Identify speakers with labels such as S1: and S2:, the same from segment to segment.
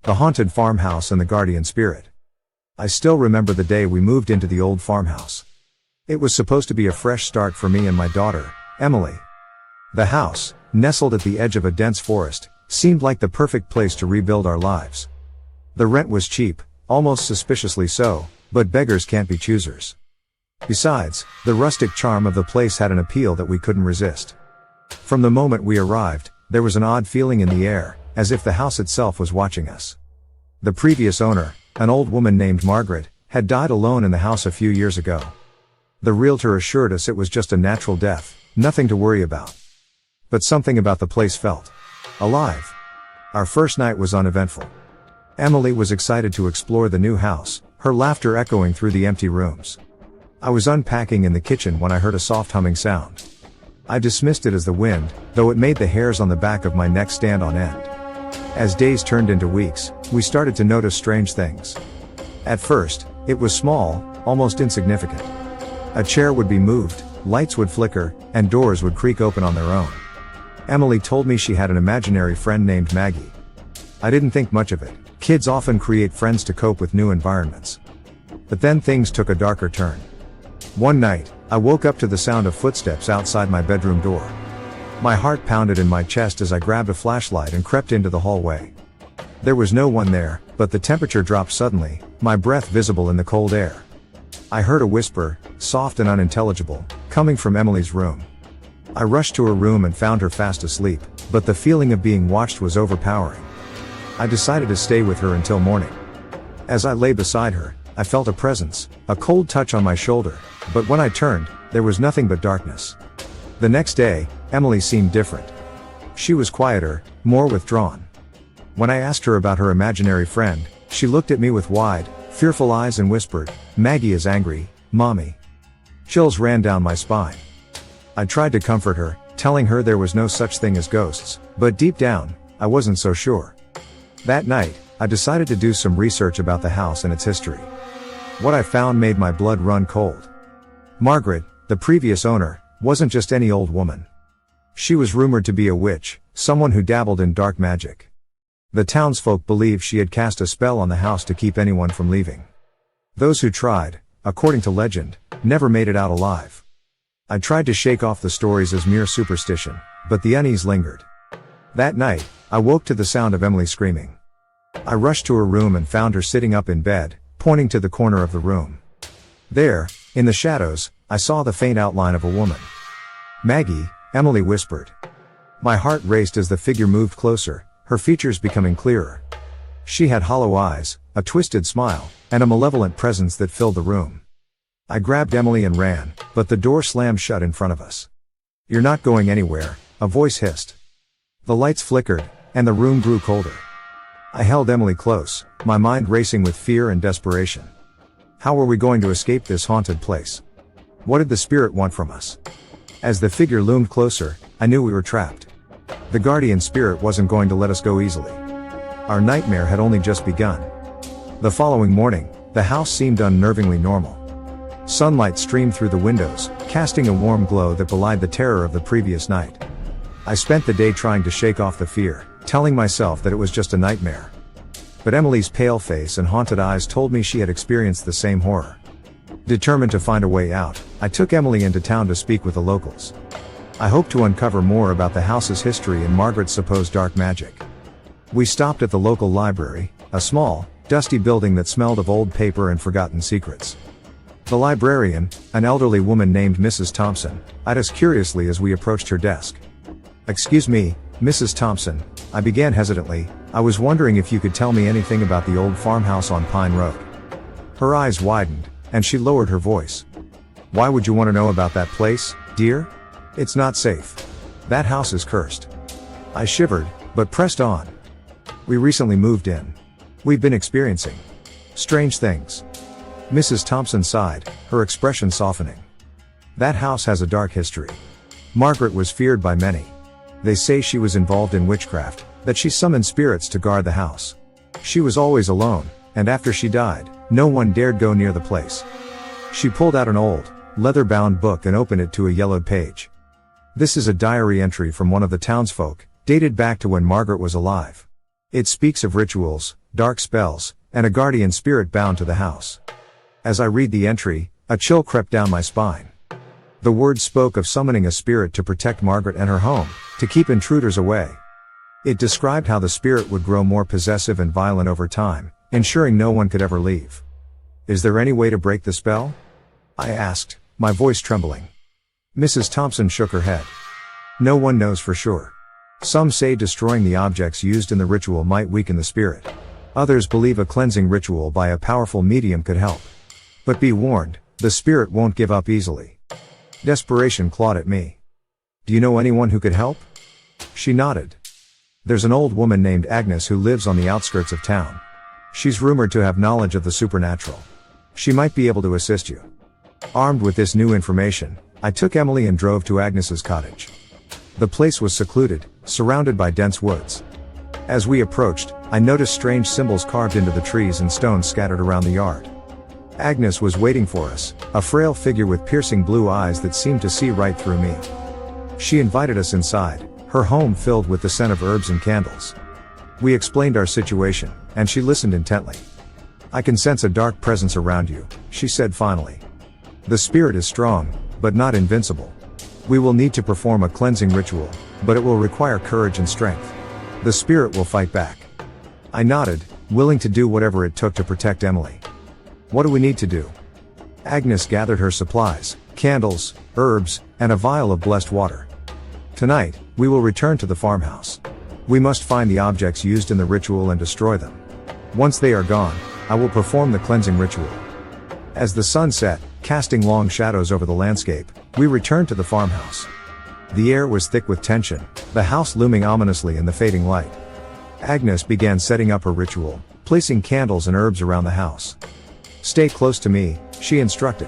S1: The haunted farmhouse and the guardian spirit. I still remember the day we moved into the old farmhouse. It was supposed to be a fresh start for me and my daughter, Emily. The house, nestled at the edge of a dense forest, seemed like the perfect place to rebuild our lives. The rent was cheap, almost suspiciously so, but beggars can't be choosers. Besides, the rustic charm of the place had an appeal that we couldn't resist. From the moment we arrived, there was an odd feeling in the air, as if the house itself was watching us. The previous owner, an old woman named Margaret, had died alone in the house a few years ago. The realtor assured us it was just a natural death, nothing to worry about. But something about the place felt alive. Our first night was uneventful. Emily was excited to explore the new house, her laughter echoing through the empty rooms. I was unpacking in the kitchen when I heard a soft humming sound. I dismissed it as the wind, though it made the hairs on the back of my neck stand on end. As days turned into weeks, we started to notice strange things. At first, it was small, almost insignificant. A chair would be moved, lights would flicker, and doors would creak open on their own. Emily told me she had an imaginary friend named Maggie. I didn't think much of it. Kids often create friends to cope with new environments. But then things took a darker turn. One night, I woke up to the sound of footsteps outside my bedroom door. My heart pounded in my chest as I grabbed a flashlight and crept into the hallway. There was no one there, but the temperature dropped suddenly, my breath visible in the cold air. I heard a whisper, soft and unintelligible, coming from Emily's room. I rushed to her room and found her fast asleep, but the feeling of being watched was overpowering. I decided to stay with her until morning. As I lay beside her, I felt a presence, a cold touch on my shoulder, but when I turned, there was nothing but darkness. The next day, Emily seemed different. She was quieter, more withdrawn. When I asked her about her imaginary friend, she looked at me with wide, fearful eyes and whispered, "Maggie is angry, Mommy." Chills ran down my spine. I tried to comfort her, telling her there was no such thing as ghosts, but deep down, I wasn't so sure. That night, I decided to do some research about the house and its history. What I found made my blood run cold. Margaret, the previous owner, wasn't just any old woman. She was rumored to be a witch, someone who dabbled in dark magic. The townsfolk believed she had cast a spell on the house to keep anyone from leaving. Those who tried, according to legend, never made it out alive. I tried to shake off the stories as mere superstition, but the unease lingered. That night, I woke to the sound of Emily screaming. I rushed to her room and found her sitting up in bed, pointing to the corner of the room. There, in the shadows, I saw the faint outline of a woman. "Maggie," Emily whispered. My heart raced as the figure moved closer, her features becoming clearer. She had hollow eyes, a twisted smile, and a malevolent presence that filled the room. I grabbed Emily and ran, but the door slammed shut in front of us. "You're not going anywhere," a voice hissed. The lights flickered, and the room grew colder. I held Emily close, my mind racing with fear and desperation. How were we going to escape this haunted place? What did the spirit want from us? As the figure loomed closer, I knew we were trapped. The guardian spirit wasn't going to let us go easily. Our nightmare had only just begun. The following morning, the house seemed unnervingly normal. Sunlight streamed through the windows, casting a warm glow that belied the terror of the previous night. I spent the day trying to shake off the fear, telling myself that it was just a nightmare. But Emily's pale face and haunted eyes told me she had experienced the same horror. Determined to find a way out, I took Emily into town to speak with the locals. I hoped to uncover more about the house's history and Margaret's supposed dark magic. We stopped at the local library, a small, dusty building that smelled of old paper and forgotten secrets. The librarian, an elderly woman named Mrs. Thompson, eyed us curiously as we approached her desk. "Excuse me, Mrs. Thompson," I began hesitantly, "I was wondering if you could tell me anything about the old farmhouse on Pine Road." Her eyes widened, and she lowered her voice. "Why would you want to know about that place, dear? It's not safe. That house is cursed." I shivered, but pressed on. "We recently moved in. We've been experiencing strange things." Mrs. Thompson sighed, her expression softening. "That house has a dark history. Margaret was feared by many. They say she was involved in witchcraft, that she summoned spirits to guard the house. She was always alone, and after she died, no one dared go near the place." She pulled out an old, leather-bound book and opened it to a yellowed page. "This is a diary entry from one of the townsfolk, dated back to when Margaret was alive. It speaks of rituals, dark spells, and a guardian spirit bound to the house. As I read the entry, a chill crept down my spine. The words spoke of summoning a spirit to protect Margaret and her home, to keep intruders away. It described how the spirit would grow more possessive and violent over time, ensuring no one could ever leave. Is there any way to break the spell? I asked, my voice trembling. Mrs. Thompson shook her head. No one knows for sure. Some say destroying the objects used in the ritual might weaken the spirit. Others believe a cleansing ritual by a powerful medium could help. But be warned, the spirit won't give up easily. Desperation clawed at me. Do you know anyone who could help? She nodded. There's an old woman named Agnes who lives on the outskirts of town. She's rumored to have knowledge of the supernatural. She might be able to assist you. Armed with this new information, I took Emily and drove to Agnes's cottage. The place was secluded, surrounded by dense woods. As we approached, I noticed strange symbols carved into the trees and stones scattered around the yard. Agnes was waiting for us, a frail figure with piercing blue eyes that seemed to see right through me. She invited us inside, her home filled with the scent of herbs and candles. We explained our situation, and she listened intently. I can sense a dark presence around you, she said finally. The spirit is strong, but not invincible. We will need to perform a cleansing ritual, but it will require courage and strength. The spirit will fight back. I nodded, willing to do whatever it took to protect Emily. What do we need to do? Agnes gathered her supplies, candles, herbs, and a vial of blessed water. Tonight, we will return to the farmhouse. We must find the objects used in the ritual and destroy them. Once they are gone, I will perform the cleansing ritual. As the sun set, casting long shadows over the landscape, we returned to the farmhouse. The air was thick with tension, the house looming ominously in the fading light. Agnes began setting up her ritual, placing candles and herbs around the house. Stay close to me, she instructed.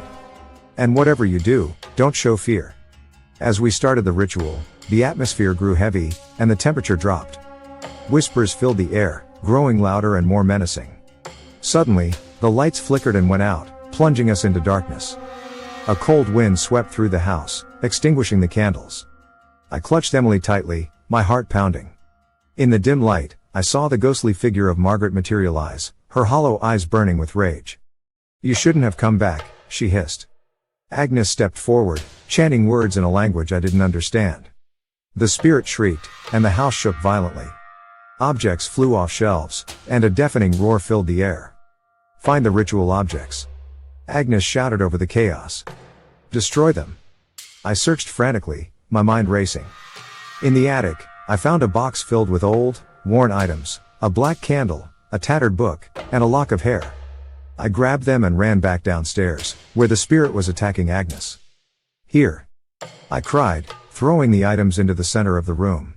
S1: And whatever you do, don't show fear. As we started the ritual, the atmosphere grew heavy, and the temperature dropped. Whispers filled the air, growing louder and more menacing. Suddenly, the lights flickered and went out, plunging us into darkness. A cold wind swept through the house, extinguishing the candles. I clutched Emily tightly, my heart pounding. In the dim light, I saw the ghostly figure of Margaret materialize, her hollow eyes burning with rage. You shouldn't have come back, she hissed. Agnes stepped forward, chanting words in a language I didn't understand. The spirit shrieked, and the house shook violently. Objects flew off shelves, and a deafening roar filled the air. Find the ritual objects. Agnes shouted over the chaos. Destroy them. I searched frantically, my mind racing. In the attic, I found a box filled with old, worn items, a black candle, a tattered book, and a lock of hair. I grabbed them and ran back downstairs, where the spirit was attacking Agnes. Here! I cried, throwing the items into the center of the room.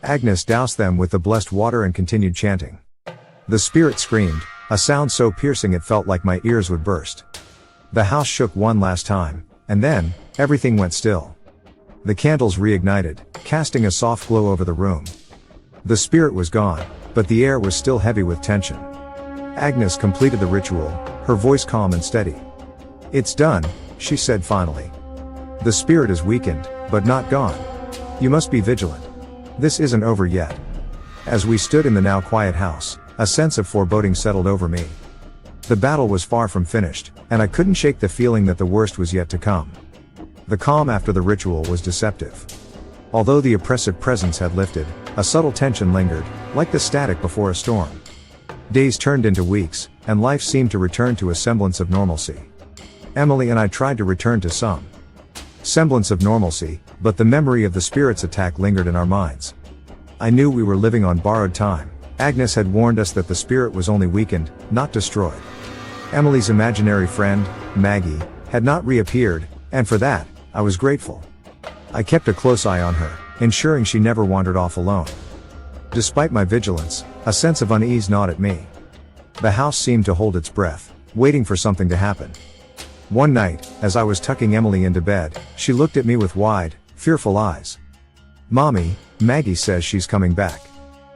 S1: Agnes doused them with the blessed water and continued chanting. The spirit screamed, a sound so piercing it felt like my ears would burst. The house shook one last time, and then, everything went still. The candles reignited, casting a soft glow over the room. The spirit was gone, but the air was still heavy with tension. Agnes completed the ritual, her voice calm and steady. It's done, she said finally. The spirit is weakened, but not gone. You must be vigilant. This isn't over yet. As we stood in the now quiet house, a sense of foreboding settled over me. The battle was far from finished, and I couldn't shake the feeling that the worst was yet to come. The calm after the ritual was deceptive. Although the oppressive presence had lifted, a subtle tension lingered, like the static before a storm. Days turned into weeks, and life seemed to return to a semblance of normalcy. Emily and I tried to return to some semblance of normalcy, but the memory of the spirit's attack lingered in our minds. I knew we were living on borrowed time. Agnes had warned us that the spirit was only weakened, not destroyed. Emily's imaginary friend, Maggie, had not reappeared, and for that, I was grateful. I kept a close eye on her, ensuring she never wandered off alone. Despite my vigilance, a sense of unease gnawed at me. The house seemed to hold its breath, waiting for something to happen. One night, as I was tucking Emily into bed, she looked at me with wide, fearful eyes. "Mommy, Maggie says she's coming back.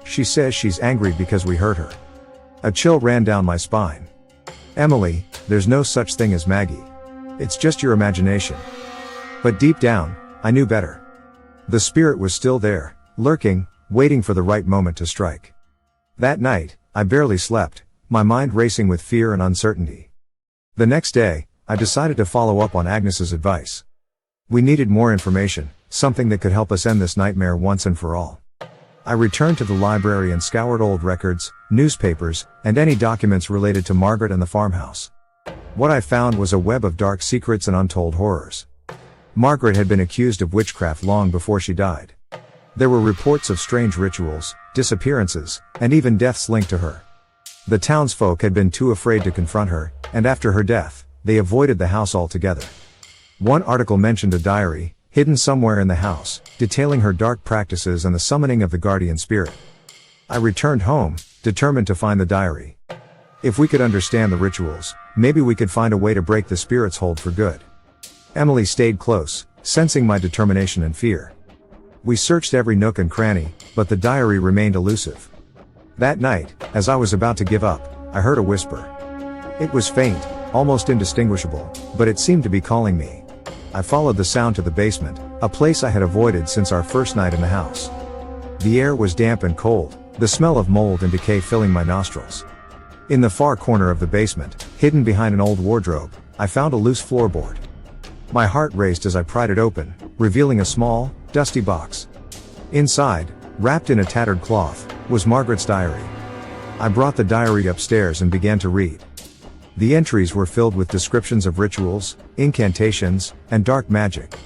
S1: She says she's angry because we hurt her." A chill ran down my spine. "Emily, there's no such thing as Maggie. It's just your imagination." But deep down, I knew better. The spirit was still there, lurking, waiting for the right moment to strike. That night, I barely slept, my mind racing with fear and uncertainty. The next day, I decided to follow up on Agnes's advice. We needed more information, something that could help us end this nightmare once and for all. I returned to the library and scoured old records, newspapers, and any documents related to Margaret and the farmhouse. What I found was a web of dark secrets and untold horrors. Margaret had been accused of witchcraft long before she died. There were reports of strange rituals, disappearances, and even deaths linked to her. The townsfolk had been too afraid to confront her, and after her death, they avoided the house altogether. One article mentioned a diary, hidden somewhere in the house, detailing her dark practices and the summoning of the guardian spirit. I returned home, determined to find the diary. If we could understand the rituals, maybe we could find a way to break the spirit's hold for good. Emily stayed close, sensing my determination and fear. We searched every nook and cranny, but the diary remained elusive. That night, as I was about to give up, I heard a whisper. It was faint, almost indistinguishable, but it seemed to be calling me. I followed the sound to the basement, a place I had avoided since our first night in the house. The air was damp and cold, the smell of mold and decay filling my nostrils. In the far corner of the basement, hidden behind an old wardrobe, I found a loose floorboard. My heart raced as I pried it open, revealing a small, dusty box. Inside, wrapped in a tattered cloth, was Margaret's diary. I brought the diary upstairs and began to read. The entries were filled with descriptions of rituals, incantations, and dark magic.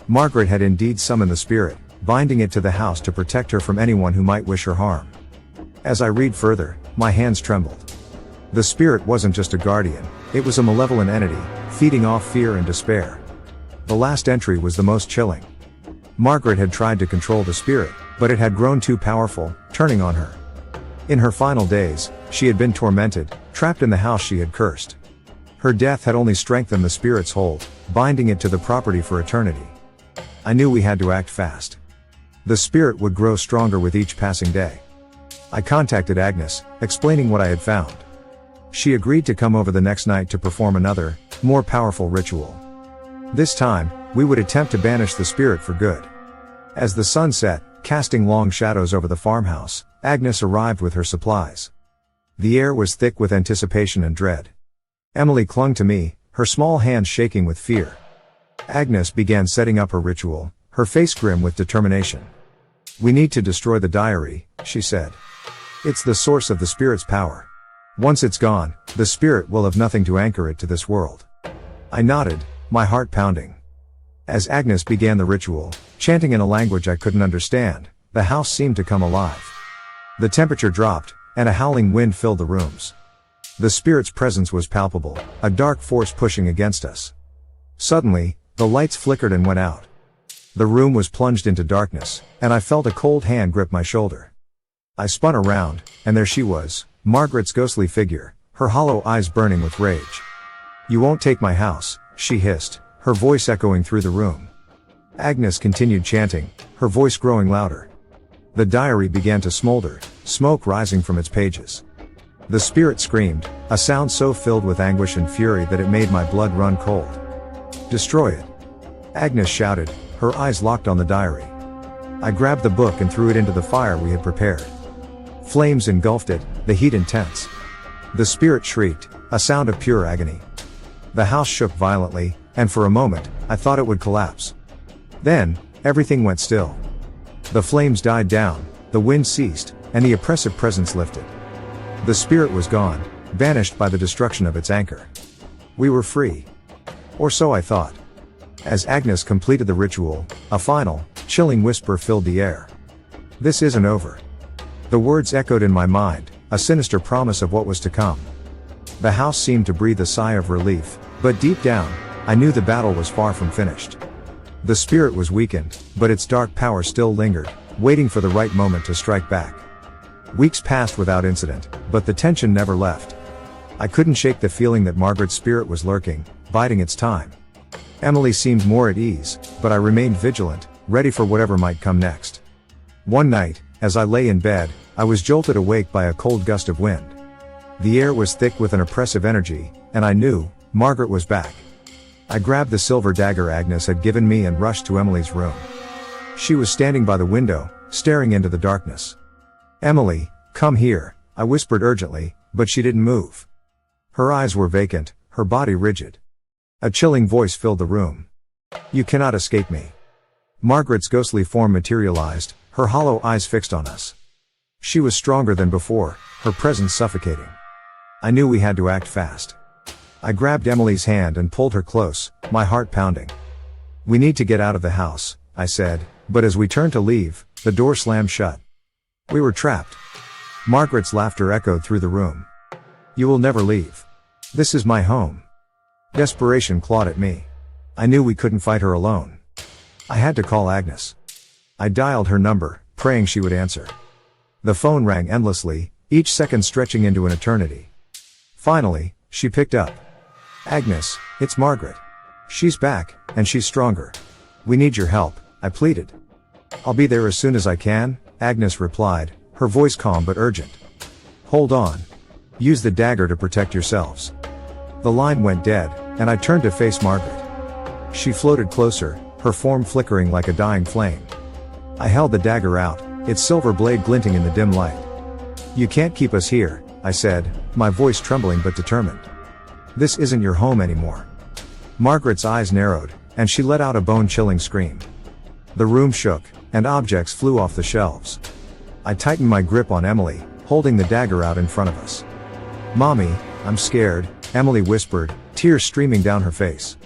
S1: Margaret had indeed summoned the spirit, binding it to the house to protect her from anyone who might wish her harm. As I read further, my hands trembled. The spirit wasn't just a guardian, it was a malevolent entity, feeding off fear and despair. The last entry was the most chilling. Margaret had tried to control the spirit, but it had grown too powerful, turning on her. In her final days, she had been tormented, trapped in the house she had cursed. Her death had only strengthened the spirit's hold, binding it to the property for eternity. I knew we had to act fast. The spirit would grow stronger with each passing day. I contacted Agnes, explaining what I had found. She agreed to come over the next night to perform another, more powerful ritual. This time, we would attempt to banish the spirit for good. As the sun set, casting long shadows over the farmhouse, Agnes arrived with her supplies. The air was thick with anticipation and dread. Emily clung to me, her small hands shaking with fear. Agnes began setting up her ritual, her face grim with determination. "We need to destroy the diary," she said. "It's the source of the spirit's power. Once it's gone, the spirit will have nothing to anchor it to this world." I nodded, my heart pounding. As Agnes began the ritual, chanting in a language I couldn't understand, the house seemed to come alive. The temperature dropped, and a howling wind filled the rooms. The spirit's presence was palpable, a dark force pushing against us. Suddenly, the lights flickered and went out. The room was plunged into darkness, and I felt a cold hand grip my shoulder. I spun around, and there she was, Margaret's ghostly figure, her hollow eyes burning with rage. "You won't take my house," she hissed, her voice echoing through the room. Agnes continued chanting, her voice growing louder. The diary began to smolder, smoke rising from its pages. The spirit screamed, a sound so filled with anguish and fury that it made my blood run cold. "Destroy it!" Agnes shouted, her eyes locked on the diary. I grabbed the book and threw it into the fire we had prepared. Flames engulfed it, the heat intense. The spirit shrieked, a sound of pure agony. The house shook violently, and for a moment, I thought it would collapse. Then, everything went still. The flames died down, the wind ceased, and the oppressive presence lifted. The spirit was gone, vanished by the destruction of its anchor. We were free. Or so I thought. As Agnes completed the ritual, a final, chilling whisper filled the air. "This isn't over." The words echoed in my mind, a sinister promise of what was to come. The house seemed to breathe a sigh of relief, but deep down, I knew the battle was far from finished. The spirit was weakened, but its dark power still lingered, waiting for the right moment to strike back. Weeks passed without incident, but the tension never left. I couldn't shake the feeling that Margaret's spirit was lurking, biding its time. Emily seemed more at ease, but I remained vigilant, ready for whatever might come next. One night, as I lay in bed, I was jolted awake by a cold gust of wind. The air was thick with an oppressive energy, and I knew, Margaret was back. I grabbed the silver dagger Agnes had given me and rushed to Emily's room. She was standing by the window, staring into the darkness. "Emily, Come here, I whispered urgently, but she didn't move. Her eyes were vacant, her body rigid. A chilling voice filled the room. You cannot escape me. Margaret's ghostly form materialized, her hollow eyes fixed on us. She was stronger than before, her presence suffocating. I knew we had to act fast. I grabbed Emily's hand and pulled her close, my heart pounding. We need to get out of the house, I said, but as we turned to leave, the door slammed shut. We were trapped. Margaret's laughter echoed through the room. You will never leave. This is my home. Desperation clawed at me. I knew we couldn't fight her alone. I had to call Agnes. I dialed her number, praying she would answer. The phone rang endlessly, each second stretching into an eternity. Finally, she picked up. Agnes, it's Margaret. She's back, and she's stronger. We need your help, I pleaded. I'll be there as soon as I can, Agnes replied, her voice calm but urgent. Hold on. Use the dagger to protect yourselves. The line went dead, and I turned to face Margaret. She floated closer, her form flickering like a dying flame. I held the dagger out, its silver blade glinting in the dim light. You can't keep us here, I said, my voice trembling but determined. This isn't your home anymore. Margaret's eyes narrowed, and she let out a bone-chilling scream. The room shook, and objects flew off the shelves. I tightened my grip on Emily, holding the dagger out in front of us. Mommy, I'm scared, Emily whispered, tears streaming down her face.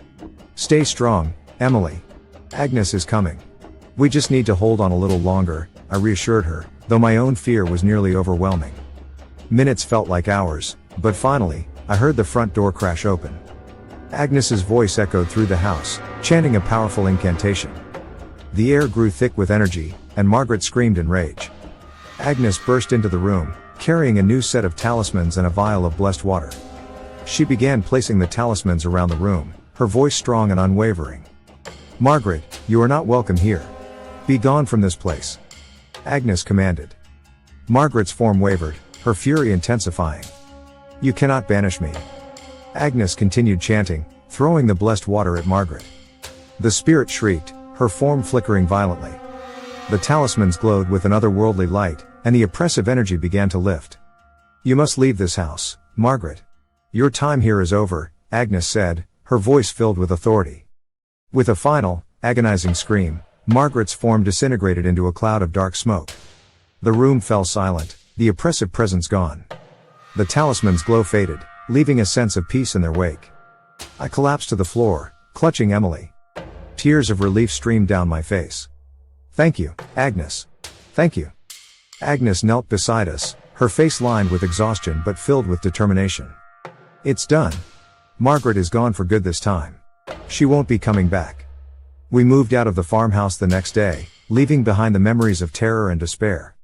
S1: Stay strong, Emily. Agnes is coming. We just need to hold on a little longer, I reassured her, though my own fear was nearly overwhelming. Minutes felt like hours, but finally, I heard the front door crash open. Agnes's voice echoed through the house, chanting a powerful incantation. The air grew thick with energy, and Margaret screamed in rage. Agnes burst into the room, carrying a new set of talismans and a vial of blessed water. She began placing the talismans around the room, her voice strong and unwavering. Margaret, you are not welcome here. Be gone from this place. Agnes commanded. Margaret's form wavered, her fury intensifying. You cannot banish me. Agnes continued chanting, throwing the blessed water at Margaret. The spirit shrieked, her form flickering violently. The talismans glowed with an otherworldly light, and the oppressive energy began to lift. You must leave this house, Margaret. Your time here is over, Agnes said, her voice filled with authority. With a final, agonizing scream, Margaret's form disintegrated into a cloud of dark smoke. The room fell silent, the oppressive presence gone. The talisman's glow faded, leaving a sense of peace in their wake. I collapsed to the floor, clutching Emily. Tears of relief streamed down my face. Thank you, Agnes. Thank you. Agnes knelt beside us, her face lined with exhaustion but filled with determination. It's done. Margaret is gone for good this time. She won't be coming back. We moved out of the farmhouse the next day, leaving behind the memories of terror and despair.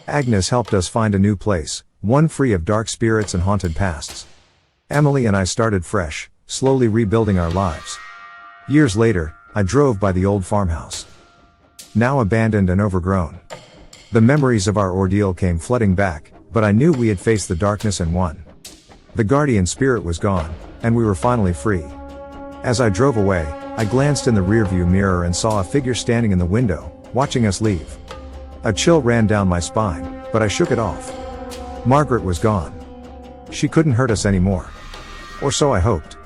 S1: Agnes helped us find a new place, one free of dark spirits and haunted pasts. Emily and I started fresh, slowly rebuilding our lives. Years later, I drove by the old farmhouse. Now abandoned and overgrown. The memories of our ordeal came flooding back, but I knew we had faced the darkness and won. The guardian spirit was gone, and we were finally free. As I drove away, I glanced in the rearview mirror and saw a figure standing in the window, watching us leave. A chill ran down my spine, but I shook it off. Margaret was gone. She couldn't hurt us anymore. Or so I hoped.